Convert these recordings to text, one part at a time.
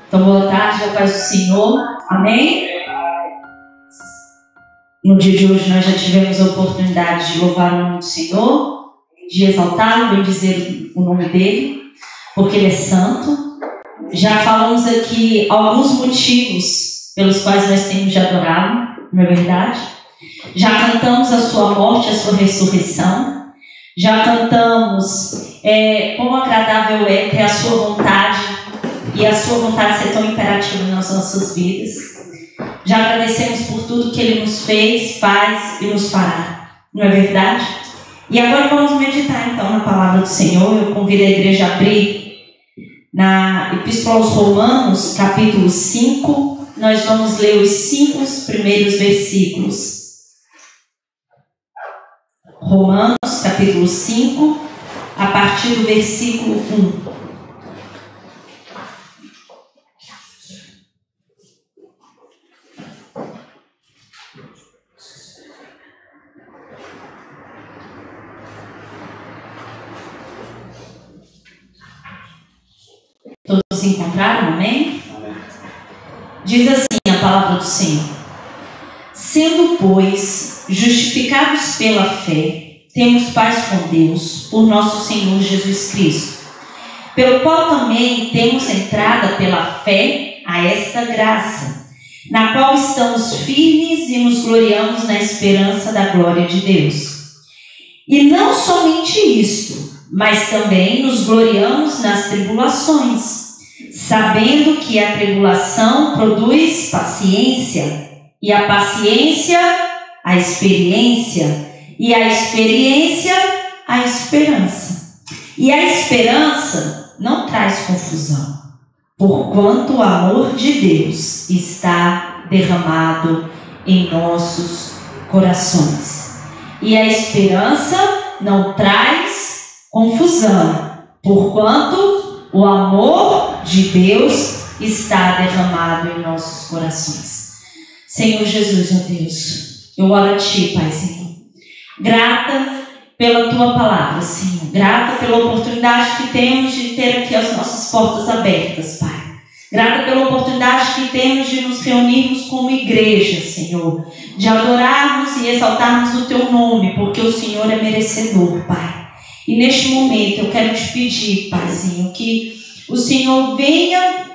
Então, boa tarde, a paz do Senhor. Amém? No dia de hoje nós já tivemos a oportunidade de louvar o nome do Senhor, de exaltá-lo, bem dizer o nome dele, porque ele é santo. Já falamos aqui alguns motivos pelos quais nós temos de adorá-lo, não é verdade? Já cantamos a sua morte, a sua ressurreição. Já cantamos quão agradável é ter a sua vontade e a sua vontade ser tão imperativa nas nossas vidas. Já agradecemos por tudo que ele nos fez, faz e nos fará, não é verdade? E agora vamos meditar então na palavra do Senhor. Eu convido a igreja a abrir na Epístola aos Romanos, capítulo 5. Nós vamos ler os 5 primeiros versículos. Romanos, capítulo 5, a partir do versículo 1. Todos encontraram? Amém? Amém? Diz assim a palavra do Senhor: sendo, pois, justificados pela fé, temos paz com Deus, por nosso Senhor Jesus Cristo, pelo qual também temos entrada pela fé a esta graça, na qual estamos firmes e nos gloriamos na esperança da glória de Deus. E não somente isto, mas também nos gloriamos nas tribulações, sabendo que a tribulação produz paciência, e a paciência, a experiência, e a experiência, a esperança. E a esperança não traz confusão, porquanto o amor de Deus está derramado em nossos corações. E a esperança não traz confusão, porquanto o amor de Deus está derramado em nossos corações. Senhor Jesus, ó Deus, eu oro a Ti, Pai, Senhor, grata pela Tua palavra, Senhor, grata pela oportunidade que temos de ter aqui as nossas portas abertas, Pai, grata pela oportunidade que temos de nos reunirmos como igreja, Senhor, de adorarmos e exaltarmos o Teu nome, porque o Senhor é merecedor, Pai. E neste momento eu quero Te pedir, Paizinho, que o Senhor venha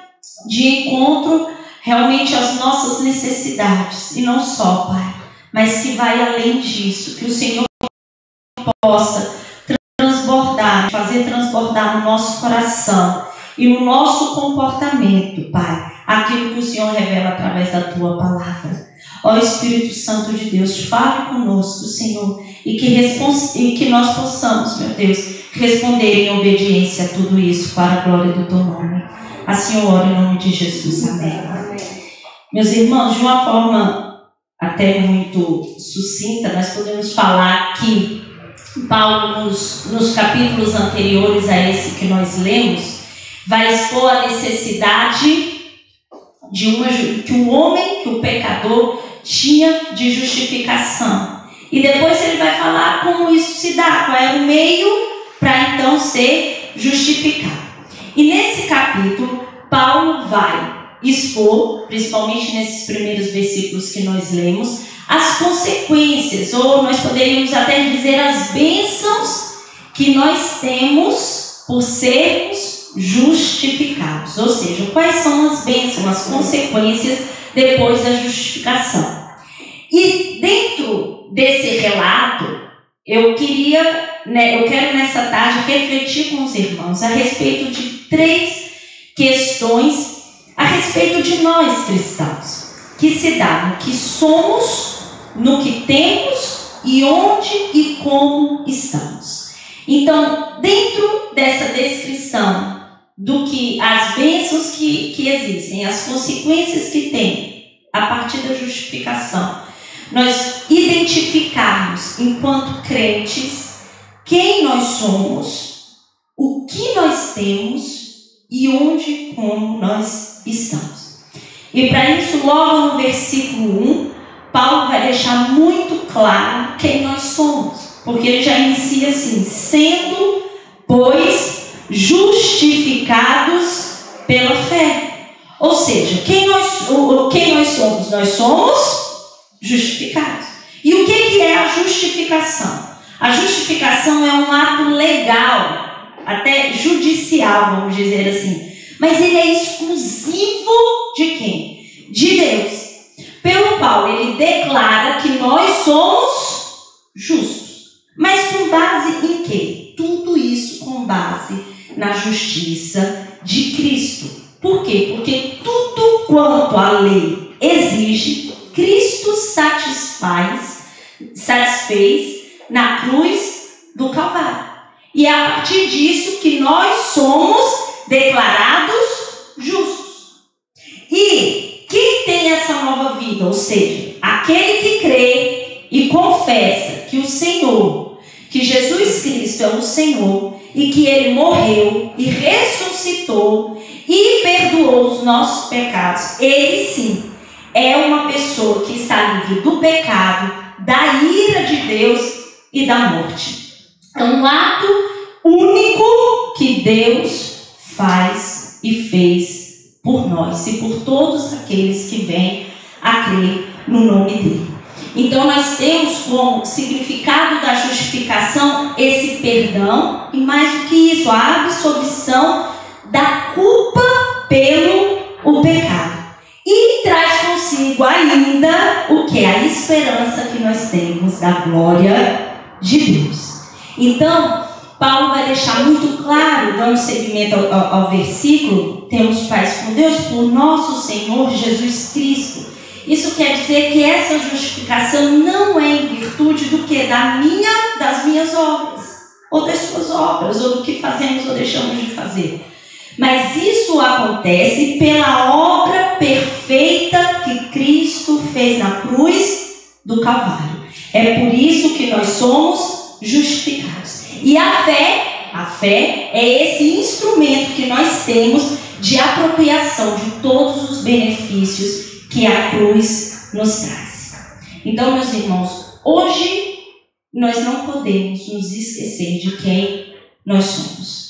de encontro realmente às nossas necessidades, e não só, Pai, mas que vai além disso, que o Senhor possa transbordar, fazer transbordar no nosso coração e no nosso comportamento, Pai, aquilo que o Senhor revela através da Tua palavra. Ó Espírito Santo de Deus, fale conosco, Senhor, e que nós possamos, meu Deus, responder em obediência a tudo isso para a glória do Teu nome. Assim eu oro em nome de Jesus. Amém. Meus irmãos, de uma forma até muito sucinta, nós podemos falar que Paulo, nos capítulos anteriores a esse que nós lemos, vai expor a necessidade que o homem, que o pecador, tinha de justificação. E depois ele vai falar como isso se dá, qual é o meio para então ser justificado. E nesse capítulo, Paulo vai expor, principalmente nesses primeiros versículos que nós lemos, as consequências, ou nós poderíamos até dizer as bênçãos que nós temos por sermos justificados. Ou seja, quais são as bênçãos, as consequências depois da justificação. E dentro desse relato, eu quero nessa tarde refletir com os irmãos a respeito de 3 questões a respeito de nós cristãos, que se dá no que somos, no que temos e onde e como estamos. Então, dentro dessa descrição do que as bênçãos que existem, as consequências que tem a partir da justificação, nós identificarmos enquanto crentes quem nós somos, o que nós temos e onde e como nós estamos. E para isso, logo no versículo 1, Paulo vai deixar muito claro quem nós somos, porque ele já inicia assim: sendo, pois, justificados pela fé. Ou seja, quem nós somos? Nós somos justificados. E o que é a justificação? A justificação é um ato legal, até judicial, vamos dizer assim. Mas ele é exclusivo de quem? De Deus. Pelo qual ele declara que nós somos justos. Mas com base em quê? Tudo isso com base na justiça de Cristo. Por quê? Porque tudo quanto a lei exige, Cristo satisfez na cruz do Calvário. E é a partir disso que nós somos declarados justos. E quem tem essa nova vida, ou seja, aquele que crê e confessa que o Senhor, que Jesus Cristo é o Senhor e que Ele morreu e ressuscitou e perdoou os nossos pecados, ele sim é uma pessoa que está livre do pecado, da ira de Deus e da morte. É um ato único que Deus faz e fez por nós e por todos aqueles que vêm a crer no nome dele. Então nós temos como significado da justificação esse perdão e mais do que isso, a absolvição da culpa pelo pecado. E traz consigo ainda o que? A esperança que nós temos da glória de Deus. Então, Paulo vai deixar muito claro, dando seguimento ao versículo, temos paz com Deus por nosso Senhor Jesus Cristo. Isso quer dizer que essa justificação não é em virtude do que? Das minhas obras, ou das suas obras, ou do que fazemos ou deixamos de fazer. Mas isso acontece pela obra perfeita que Cristo fez na cruz do Calvário. É por isso que nós somos justificados. E a fé é esse instrumento que nós temos de apropriação de todos os benefícios que a cruz nos traz. Então, meus irmãos, hoje nós não podemos nos esquecer de quem nós somos.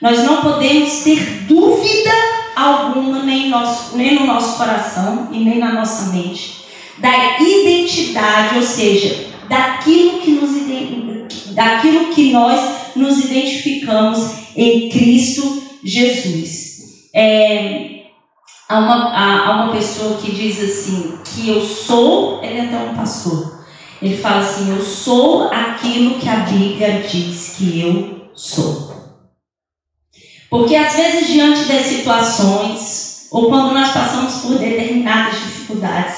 Nós não podemos ter dúvida alguma, nem no nosso coração e nem na nossa mente, da identidade, ou seja, daquilo que nós nos identificamos em Cristo Jesus. Há uma pessoa que diz assim, que eu sou, ele é até um pastor, ele fala assim, eu sou aquilo que a Bíblia diz que eu sou. Porque às vezes diante das situações, ou quando nós passamos por determinadas dificuldades,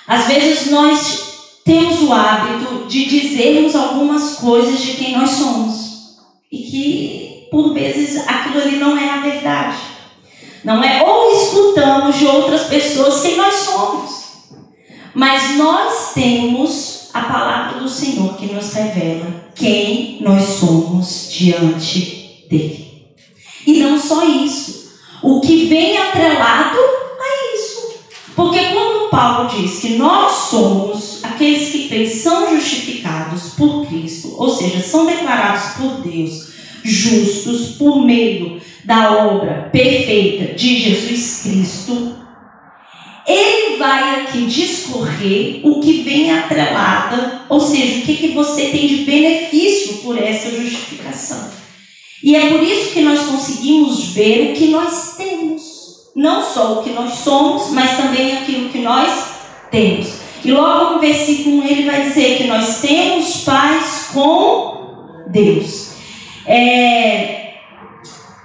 às vezes nós temos o hábito de dizermos algumas coisas de quem nós somos. E que, por vezes, aquilo ali não é a verdade. Não é? Ou escutamos de outras pessoas quem nós somos. Mas nós temos a palavra do Senhor que nos revela quem nós somos diante dele. E não só isso. O que vem atrelado a isso. Porque quando Paulo diz que nós somos aqueles que creem são justificados por Cristo, ou seja, são declarados por Deus justos por meio da obra perfeita de Jesus Cristo, ele vai aqui discorrer o que vem atrelado, ou seja, o que você tem de benefício por essa justificação. E é por isso que nós conseguimos ver o que nós temos. Não só o que nós somos, mas também aquilo que nós temos. E logo no versículo 1 ele vai dizer que nós temos paz com Deus.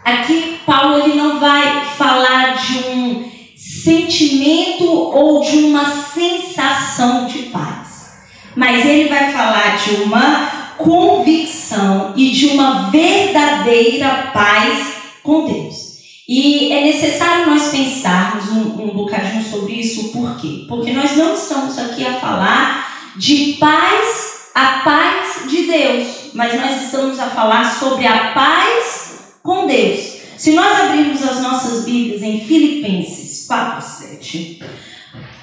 Aqui Paulo ele não vai falar de um sentimento ou de uma sensação de paz. Mas ele vai falar de uma convicção e de uma verdadeira paz com Deus. E é necessário nós pensarmos um bocadinho sobre isso. Por quê? Porque nós não estamos aqui a falar de paz, a paz de Deus, mas nós estamos a falar sobre a paz com Deus. Se nós abrirmos as nossas Bíblias em Filipenses 4:7,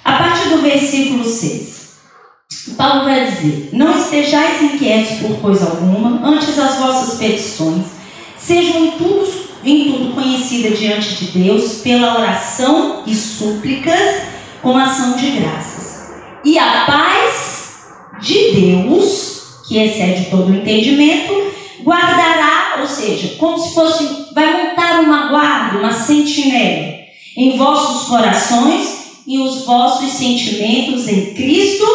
a partir do versículo 6, Paulo vai dizer: não estejais inquietos por coisa alguma, antes as vossas petições sejam em tudo conhecida diante de Deus pela oração e súplicas com ação de graças. E a paz de Deus, que excede todo o entendimento, guardará, ou seja, como se fosse, vai montar uma guarda, uma sentinela em vossos corações e os vossos sentimentos em Cristo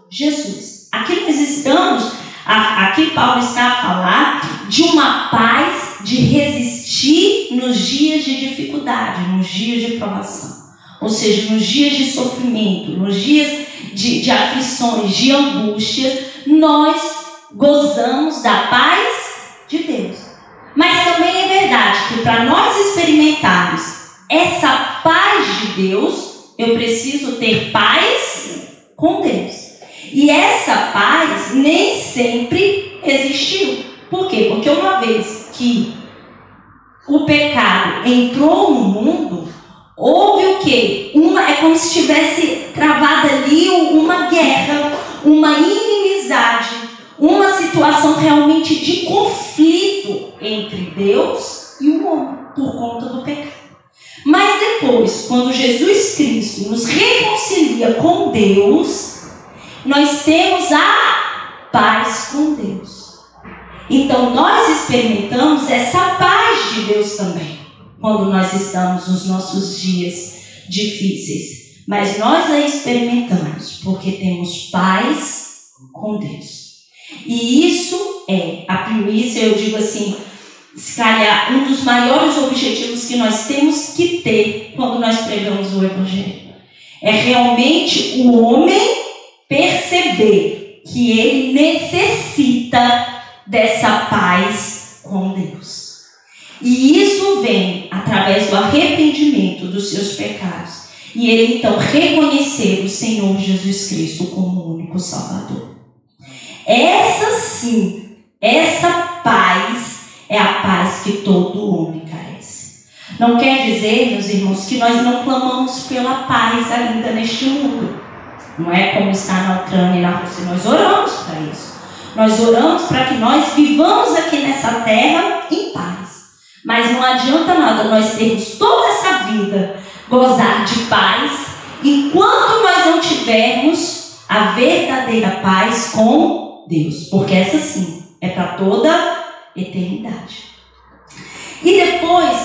Jesus. Aqui nós estamos, aqui Paulo está a falar de uma paz de resistir nos dias de dificuldade, nos dias de provação. Ou seja, nos dias de sofrimento, nos dias de aflições, de angústias, nós gozamos da paz de Deus. Mas também é verdade que para nós experimentarmos essa paz de Deus, eu preciso ter paz com Deus. E essa paz nem sempre existiu. Por quê? Porque uma vez que o pecado entrou no mundo, houve o quê? É como se tivesse travado ali uma guerra, uma inimizade, uma situação realmente de conflito entre Deus e o homem, por conta do pecado. Mas depois, quando Jesus Cristo nos reconcilia com Deus, nós temos a paz com Deus. Então nós experimentamos essa paz de Deus também, quando nós estamos nos nossos dias difíceis. Mas nós a experimentamos porque temos paz com Deus. E isso é a primícia, eu digo assim, se calhar um dos maiores objetivos que nós temos que ter quando nós pregamos o Evangelho. É realmente o homem perceber que ele necessita dessa paz com Deus. E isso vem através do arrependimento dos seus pecados. E ele então reconhecer o Senhor Jesus Cristo como o único Salvador. Essa sim, essa paz é a paz que todo homem carece. Não quer dizer, meus irmãos, que nós não clamamos pela paz ainda neste mundo. Não é como está na Ucrânia e na Rússia. Nós oramos para isso. Nós oramos para que nós vivamos aqui nessa terra em paz. Mas não adianta nada nós termos toda essa vida, gozar de paz, enquanto nós não tivermos a verdadeira paz com Deus. Porque essa sim é para toda a eternidade. E depois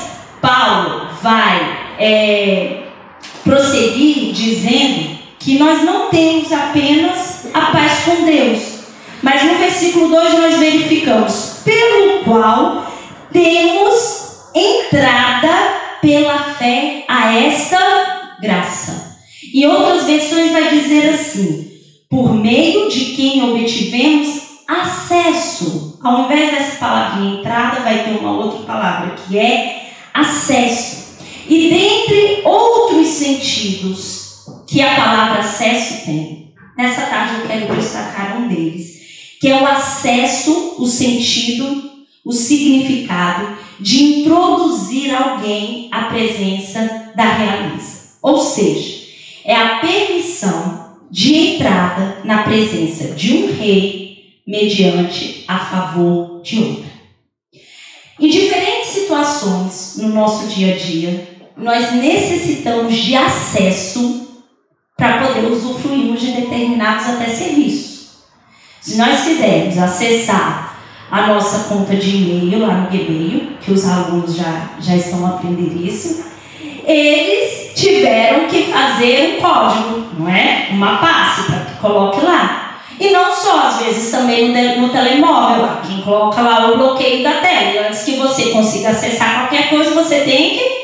Paulo vai prosseguir dizendo que nós não temos apenas a paz com Deus, mas no versículo 2 nós verificamos, pelo qual temos entrada pela fé a esta graça. Em outras versões vai dizer assim, por meio de quem obtivemos acesso. Ao invés dessa palavrinha entrada, vai ter uma outra palavra que é acesso. E dentre outros sentidos que a palavra acesso tem, nessa tarde eu quero destacar um deles, que é o acesso, o sentido, o significado de introduzir alguém à presença da realeza. Ou seja, é a permissão de entrada na presença de um rei mediante a favor de outro. Em diferentes situações no nosso dia a dia, nós necessitamos de acesso para poder usufruirmos de determinados até serviços. Se nós quisermos acessar a nossa conta de e-mail lá no Gmail, que os alunos já estão aprendendo isso, eles tiveram que fazer um código, não é? Uma passe para que coloque lá. E não só, às vezes também no telemóvel, quem coloca lá o bloqueio da tela. Antes que você consiga acessar qualquer coisa, você tem que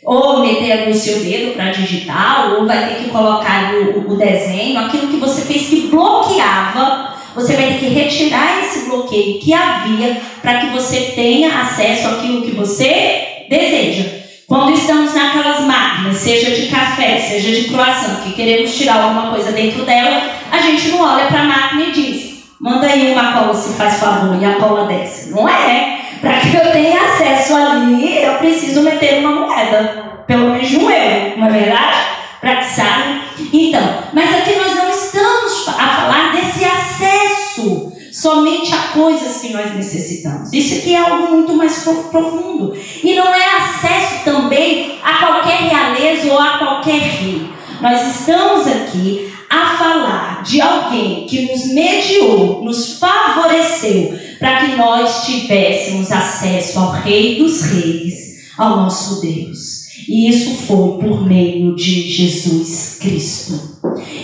ou meter ali o seu dedo para digitar, ou vai ter que colocar ali o desenho, aquilo que você fez que bloqueava, você vai ter que retirar esse bloqueio que havia para que você tenha acesso àquilo que você deseja. Quando estamos naquelas máquinas, seja de café, seja de croissant, que queremos tirar alguma coisa dentro dela, a gente não olha para a máquina e diz, manda aí uma cola se faz favor, e a cola desce. Não é. Para que eu tenha acesso ali, eu preciso meter uma moeda, pelo menos de €1, não é verdade? Para que saia. Então, mas aqui nós não estamos a falar desse acesso somente a coisas que nós necessitamos. Isso aqui é algo muito mais profundo. E não é acesso também a qualquer realeza ou a qualquer rei. Nós estamos aqui a falar de alguém que nos mediou, nos favoreceu, para que nós tivéssemos acesso ao Rei dos Reis, ao nosso Deus. E isso foi por meio de Jesus Cristo.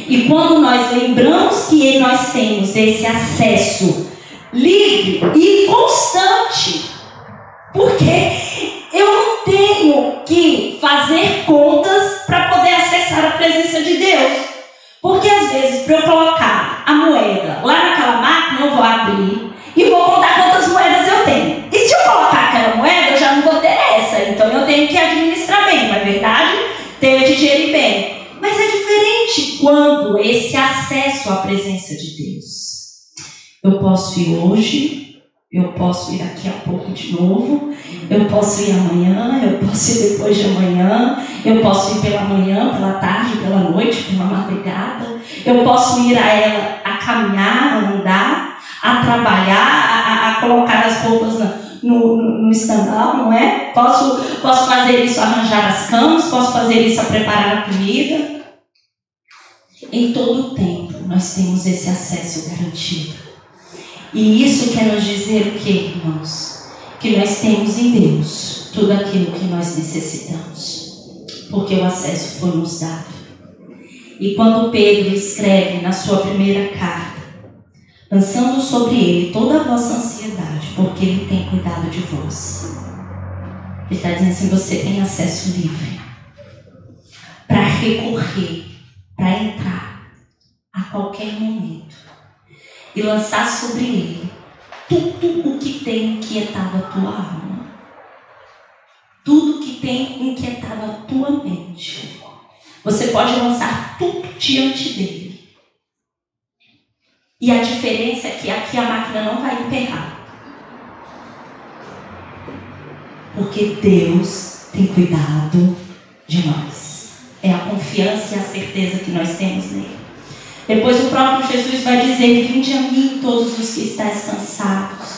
E quando nós lembramos que nós temos esse acesso livre e constante, porque eu não tenho que fazer contas para poder acessar a presença de Deus. Porque às vezes, para eu colocar a moeda lá naquela máquina, eu vou abrir e vou contar quantas moedas eu tenho. E se eu colocar aquela moeda, eu já não vou ter essa. Então eu tenho que administrar bem, não é verdade? Tenho de gerir bem. Mas é diferente quando esse acesso à presença de Deus. Eu posso ir hoje, eu posso ir daqui a pouco de novo, eu posso ir amanhã, eu posso ir depois de amanhã, eu posso ir pela manhã, pela tarde, pela noite, pela madrugada, eu posso ir a ela a caminhar, a andar, a trabalhar, a colocar as roupas no estandal, não é? Posso fazer isso, arranjar as camas, posso fazer isso, a preparar a comida. Em todo o tempo nós temos esse acesso garantido. E isso quer nos dizer o que, irmãos? Que nós temos em Deus tudo aquilo que nós necessitamos, porque o acesso foi nos dado. E quando Pedro escreve na sua primeira carta, lançando sobre ele toda a vossa ansiedade, porque ele tem cuidado de vós, ele está dizendo assim: você tem acesso livre para recorrer, para entrar a qualquer momento e lançar sobre ele tudo o que tem inquietado a tua alma, tudo que tem inquietado a tua mente. Você pode lançar tudo diante dele. E a diferença é que aqui a máquina não vai emperrar, porque Deus tem cuidado de nós. É a confiança e a certeza que nós temos nele. Depois o próprio Jesus vai dizer: vinde a mim todos os que estáis cansados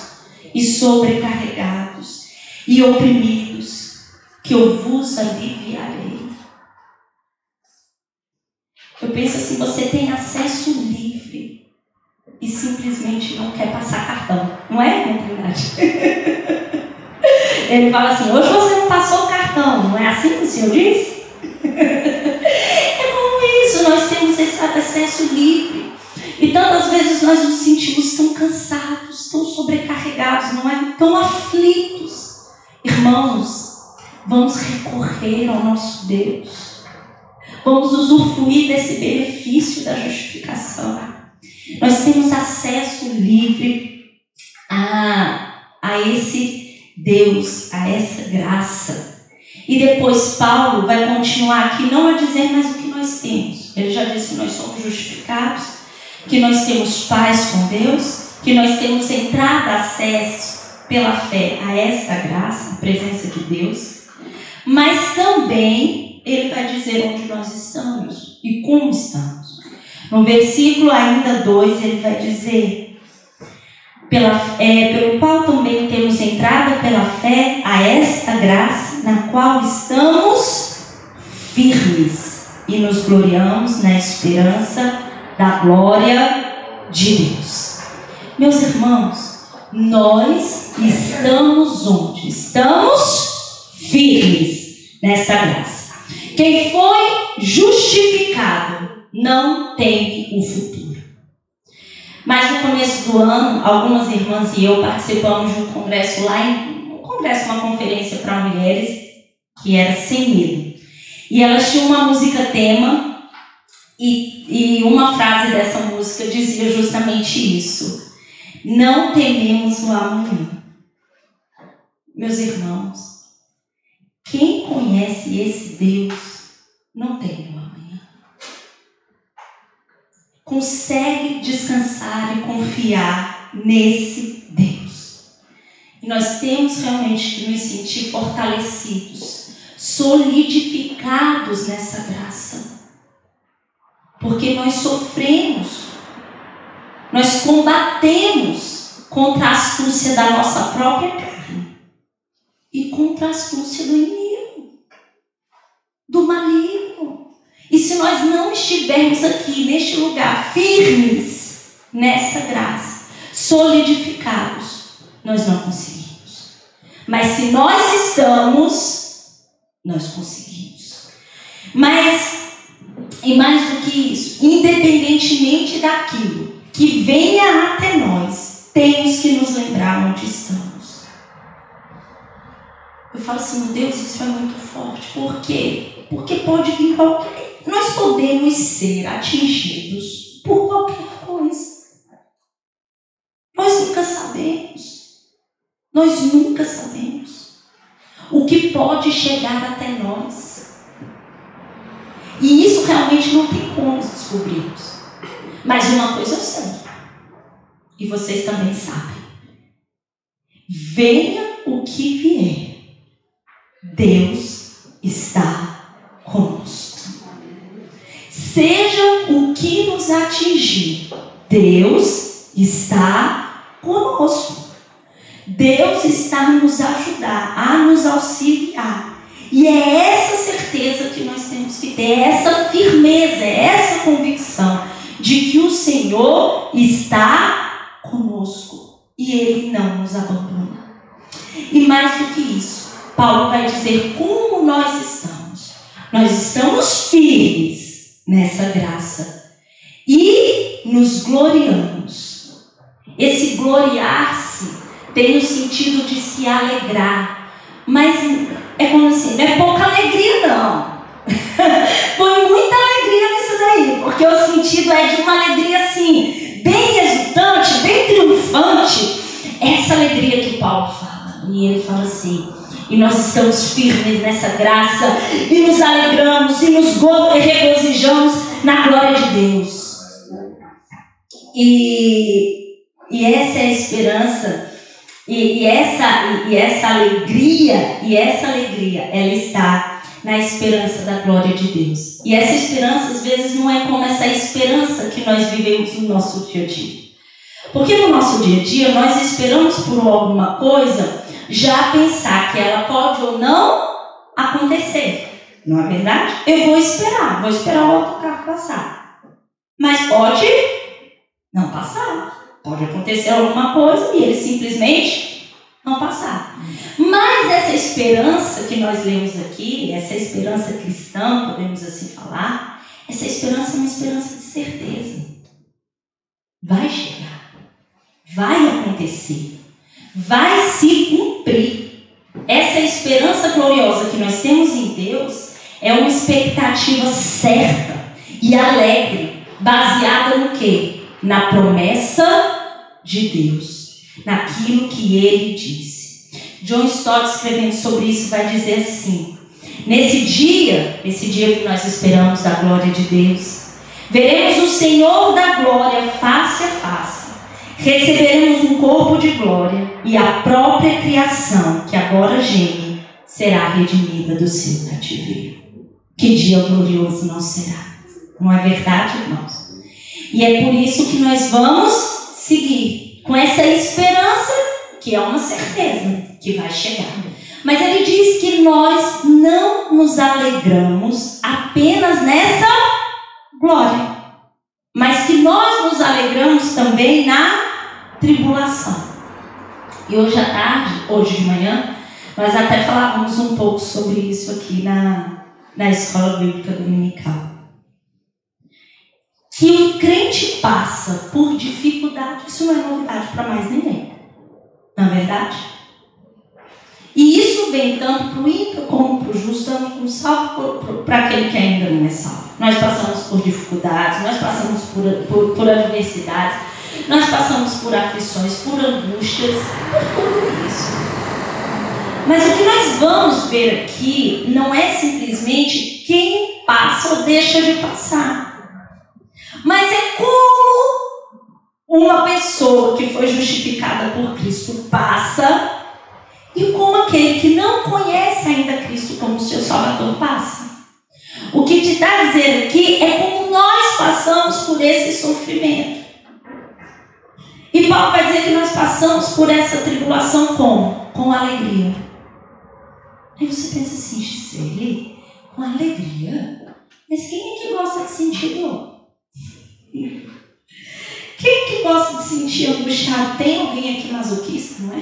e sobrecarregados e oprimidos, que eu vos aliviarei. Eu penso assim: você tem acesso livre e simplesmente não quer passar cartão. Não é, verdade? Ele fala assim: hoje você não passou o cartão. Não é assim que o Senhor diz? É como isso, nós temos esse acesso livre. E tantas vezes nós nos sentimos tão cansados, tão sobrecarregados, não é? Tão aflitos. Irmãos, vamos recorrer ao nosso Deus. Vamos usufruir desse benefício da justificação. Nós temos acesso livre a esse Deus, a essa graça. E depois Paulo vai continuar aqui, não a dizer mais o que nós temos. Ele já disse que nós somos justificados, que nós temos paz com Deus, que nós temos entrada, acesso pela fé a essa graça, a presença de Deus. Mas também ele vai dizer onde nós estamos e como estamos. No versículo ainda 2 ele vai dizer: pelo qual também temos entrada pela fé a esta graça, na qual estamos firmes e nos gloriamos na esperança da glória de Deus. Meus irmãos, nós estamos onde? Estamos firmes nessa graça. Quem foi justificado não tem o futuro. Mas no começo do ano, algumas irmãs e eu participamos de um congresso uma conferência para mulheres, que era Sem Medo. E elas tinham uma música tema, e uma frase dessa música dizia justamente isso: não tememos o amanhã. Meus irmãos, quem conhece esse Deus não teme o amanhã. Consegue descansar e confiar nesse Deus. E nós temos realmente que nos sentir fortalecidos, solidificados nessa graça. Porque nós sofremos, nós combatemos contra a astúcia da nossa própria carne e contra a astúcia do inimigo, do maligno. E se nós não estivermos aqui, neste lugar, firmes nessa graça, solidificados, nós não conseguimos. Mas se nós estamos, nós conseguimos. E mais do que isso, independentemente daquilo que venha até nós, temos que nos lembrar onde estamos. Eu falo assim, meu Deus, isso é muito forte. Por quê? Porque pode vir qualquer... Nós podemos ser atingidos por qualquer coisa. Nós nunca sabemos. Nós nunca sabemos o que pode chegar até nós. E isso realmente não tem como descobrirmos. Mas uma coisa eu sei, e vocês também sabem: venha o que vier, Deus está conosco. Seja o que nos atingir, Deus está conosco. Deus está a nos ajudar, a nos auxiliar. E é essa certeza que nós temos que ter, essa firmeza, essa convicção de que o Senhor está conosco e Ele não nos abandona. E mais do que isso, Paulo vai dizer como nós estamos. Nós estamos firmes nessa graça e nos gloriamos. Esse gloriar-se tem o sentido de se alegrar, mas é como assim, não é pouca alegria não. Põe muita alegria nisso daí, porque o sentido é de uma alegria assim, bem exultante, bem triunfante. Essa alegria que Paulo fala, e ele fala assim: e nós estamos firmes nessa graça, e nos alegramos, e nos regozijamos na glória de Deus. E essa é a esperança, e essa alegria, ela está na esperança da glória de Deus. E essa esperança, às vezes, não é como essa esperança que nós vivemos no nosso dia a dia. Porque no nosso dia a dia, nós esperamos por alguma coisa, já pensar que ela pode ou não acontecer. Não é verdade? Eu vou esperar o autocarro passar. Mas pode não passar. Pode acontecer alguma coisa e ele simplesmente não passar. Mas essa esperança que nós lemos aqui, essa esperança cristã, podemos assim falar, essa esperança é uma esperança de certeza. Vai chegar. Vai acontecer. Vai se cumprir. Essa esperança gloriosa que nós temos em Deus é uma expectativa certa e alegre, baseada no quê? Na promessa de Deus, naquilo que Ele disse. John Stott, escrevendo sobre isso, vai dizer assim: nesse dia que nós esperamos da glória de Deus, veremos o Senhor da glória face a face. Receberemos um corpo de glória e a própria criação, que agora geme, será redimida do seu cativeiro. Que dia glorioso não será? Não é verdade, irmãos? E é por isso que nós vamos seguir com essa esperança, que é uma certeza que vai chegar. Mas ele diz que nós não nos alegramos apenas nessa glória, mas que nós nos alegramos também na tribulação. E hoje à tarde, hoje de manhã, nós até falávamos um pouco sobre isso aqui na escola bíblica dominical. Que o crente passa por dificuldade, isso não é novidade para mais ninguém. Não é verdade? E isso vem tanto para o ímpio como para o justo, tanto para o salvo, para aquele que ainda não é salvo. Nós passamos por dificuldades, nós passamos por adversidades, nós passamos por aflições, por angústias, por tudo isso. Mas o que nós vamos ver aqui não é simplesmente quem passa ou deixa de passar. Mas é como uma pessoa que foi justificada por Cristo passa e como aquele que não conhece ainda Cristo como seu Salvador passa. O que te está a dizer aqui é como nós passamos por esse sofrimento. E Paulo vai dizer que nós passamos por essa tribulação como? Com alegria. Aí você pensa assim, Gisele, com alegria? Mas quem é que gosta de sentir dor? Quem é que gosta de sentir angustiado? Tem alguém aqui masoquista, não é?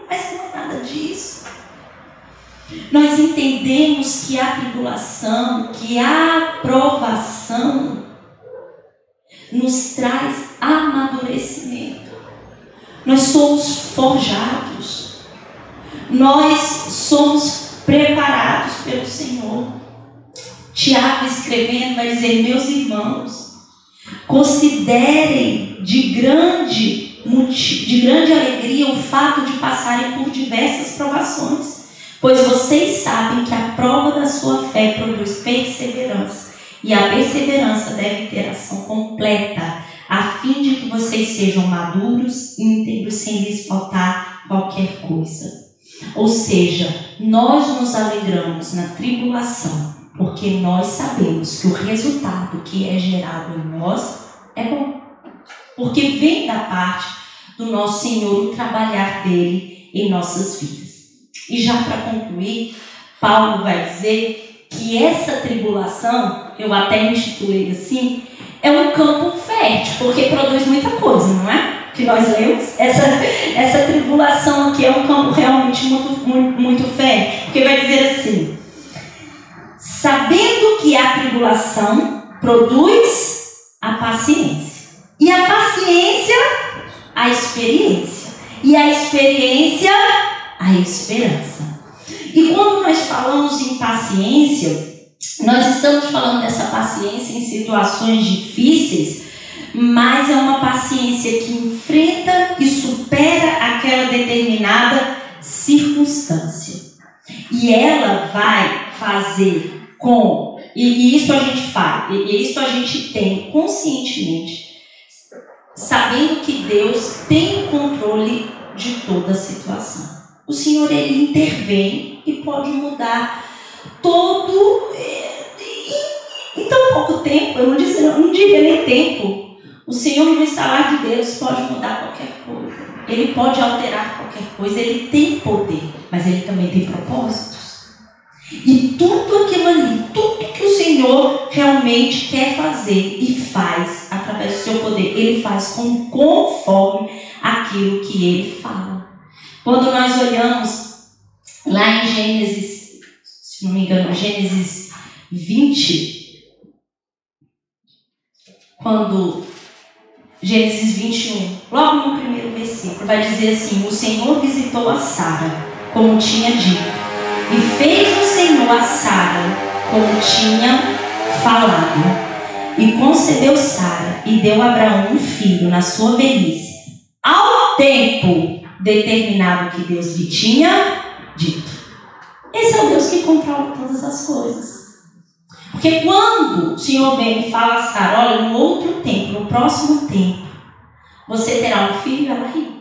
Mas não é nada disso. Nós entendemos que a tribulação, que a provação nos traz amadurecimento. Nós somos forjados. Nós somos preparados pelo Senhor. Tiago escrevendo vai dizer, meus irmãos, considerem de grande alegria o fato de passarem por diversas provações, pois vocês sabem que a prova da sua fé produz perseverança, e a perseverança deve ter ação completa, a fim de que vocês sejam maduros, íntegros, sem lhes faltar qualquer coisa. Ou seja, nós nos alegramos na tribulação, porque nós sabemos que o resultado que é gerado em nós é bom. Porque vem da parte do nosso Senhor o trabalhar dele em nossas vidas. E já para concluir, Paulo vai dizer que essa tribulação, eu até intitulei assim, é um campo fértil, porque produz muita coisa, não é? Que nós lemos. Essa tribulação aqui é um campo realmente muito fértil, porque vai dizer assim, sabendo que a tribulação produz a paciência. E a paciência, a experiência. E a experiência, a esperança. E quando nós falamos em paciência, nós estamos falando dessa paciência em situações difíceis, mas é uma paciência que enfrenta e supera aquela determinada circunstância. E ela vai fazer com, e isso a gente faz, e isso a gente tem conscientemente, sabendo que Deus tem o controle de toda a situação. O Senhor, Ele intervém e pode mudar todo, em tão pouco tempo, eu não diria nem tempo. O Senhor, no estalar de Deus, pode mudar qualquer coisa. Ele pode alterar qualquer coisa, Ele tem poder, mas Ele também tem propósitos. E tudo aquilo ali, tudo que o Senhor realmente quer fazer e faz através do seu poder, Ele faz conforme aquilo que Ele fala. Quando nós olhamos lá em Gênesis, se não me engano, Gênesis 20, quando Gênesis 21, logo no primeiro versículo, vai dizer assim, o Senhor visitou a Sara, como tinha dito, e fez o Senhor a Sara, como tinha falado, e concedeu Sara, e deu a Abraão um filho na sua velhice, ao tempo determinado que Deus lhe tinha dito. Esse é o Deus que controla todas as coisas. Porque quando o Senhor vem e fala a Sara, olha, no outro tempo, no próximo tempo, você terá um filho, ela ri.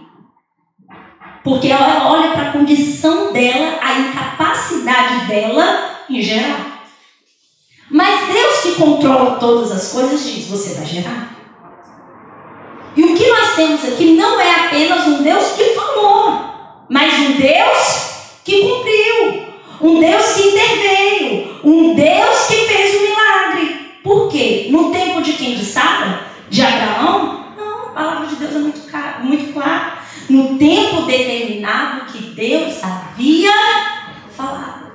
Porque ela olha para a condição dela, a incapacidade dela em gerar. Mas Deus que controla todas as coisas diz, você vai gerar. E o que nós temos aqui não é apenas um Deus que falou, mas um Deus que cumpriu. Um Deus que interveio. Um Deus que fez um milagre. Por quê? No tempo de quem? De Sara? De Abraão? Não, a palavra de Deus é muito clara. No tempo determinado que Deus havia falado.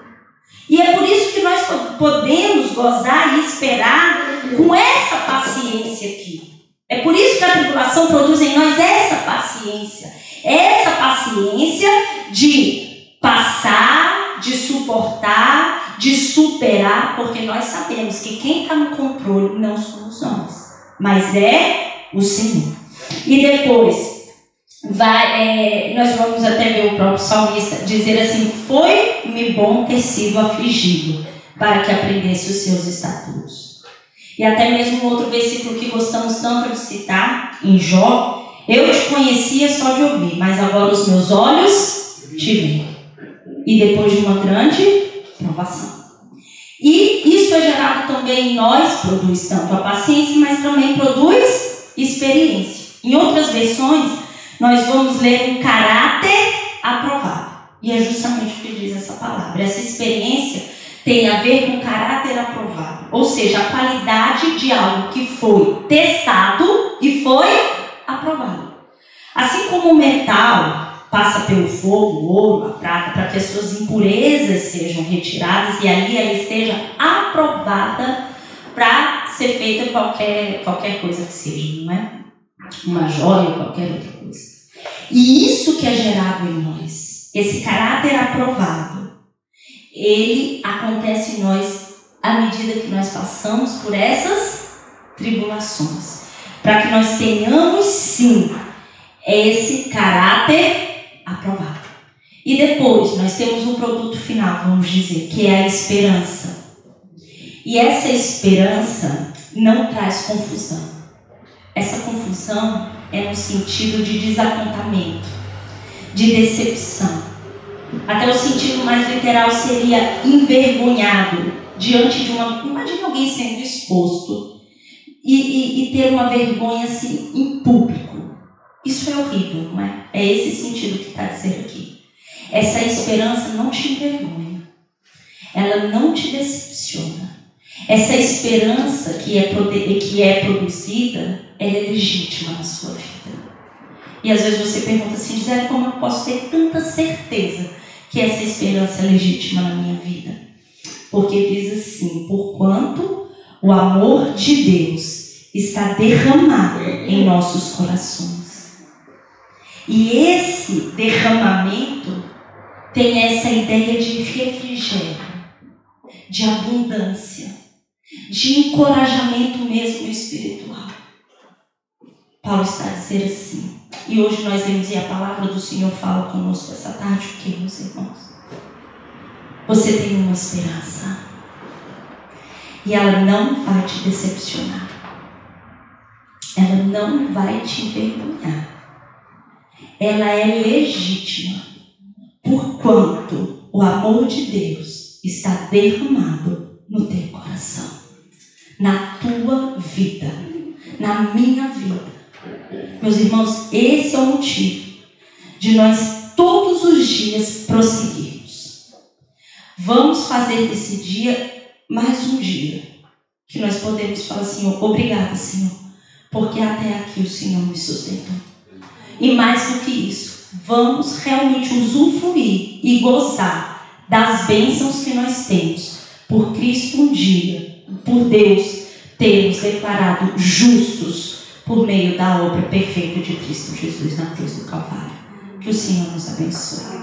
E é por isso que nós podemos gozar e esperar com essa paciência aqui. É por isso que a tribulação produz em nós essa paciência. Essa paciência de passar, de suportar, de superar, porque nós sabemos que quem está no controle não somos nós, mas é o Senhor. E depois, nós vamos até ver o próprio salmista dizer assim, foi-me bom ter sido afligido, para que aprendesse os seus estatutos. E até mesmo outro versículo que gostamos tanto de citar, em Jó, eu te conhecia só de ouvir, mas agora os meus olhos te veem. E depois de uma grande provação. E isso é gerado também em nós, produz tanto a paciência, mas também produz experiência. Em outras versões, nós vamos ler um caráter aprovado. E é justamente o que diz essa palavra. Essa experiência tem a ver com caráter aprovado. Ou seja, a qualidade de algo que foi testado e foi aprovado. Assim como o metal passa pelo fogo, o ouro, a prata, para que as suas impurezas sejam retiradas e ali ela esteja aprovada para ser feita qualquer coisa que seja, não é? Uma joia ou qualquer outra coisa. E isso que é gerado em nós, esse caráter aprovado, ele acontece em nós à medida que nós passamos por essas tribulações. Para que nós tenhamos, sim, esse caráter aprovado. E depois nós temos um produto final, vamos dizer, que é a esperança. E essa esperança não traz confusão. Essa confusão é no sentido de desapontamento, de decepção. Até o sentido mais literal seria envergonhado diante de uma... Imagina alguém sendo exposto e ter uma vergonha assim em público. Isso é horrível, não é? É esse sentido que está dizendo aqui. Essa esperança não te envergonha. Ela não te decepciona. Essa esperança que é produzida, ela é legítima na sua vida. E às vezes você pergunta assim, Gisele, como eu posso ter tanta certeza que essa esperança é legítima na minha vida? Porque diz assim, porquanto o amor de Deus está derramado em nossos corações. E esse derramamento tem essa ideia de refrigério, de abundância, de encorajamento mesmo espiritual. Paulo está a dizer assim, e hoje nós vemos e a palavra do Senhor fala conosco essa tarde, o que, meus irmãos? Você tem uma esperança e ela não vai te decepcionar, ela não vai te envergonhar, ela é legítima, porquanto o amor de Deus está derramado no teu coração, na tua vida, na minha vida. Meus irmãos, esse é o motivo de nós todos os dias prosseguirmos. Vamos fazer desse dia mais um dia que nós podemos falar, Senhor, obrigada, Senhor, porque até aqui o Senhor me sustentou. E mais do que isso, vamos realmente usufruir e gozar das bênçãos que nós temos por Cristo um dia, por Deus ter nos declarado justos por meio da obra perfeita de Cristo Jesus na cruz do Calvário. Que o Senhor nos abençoe.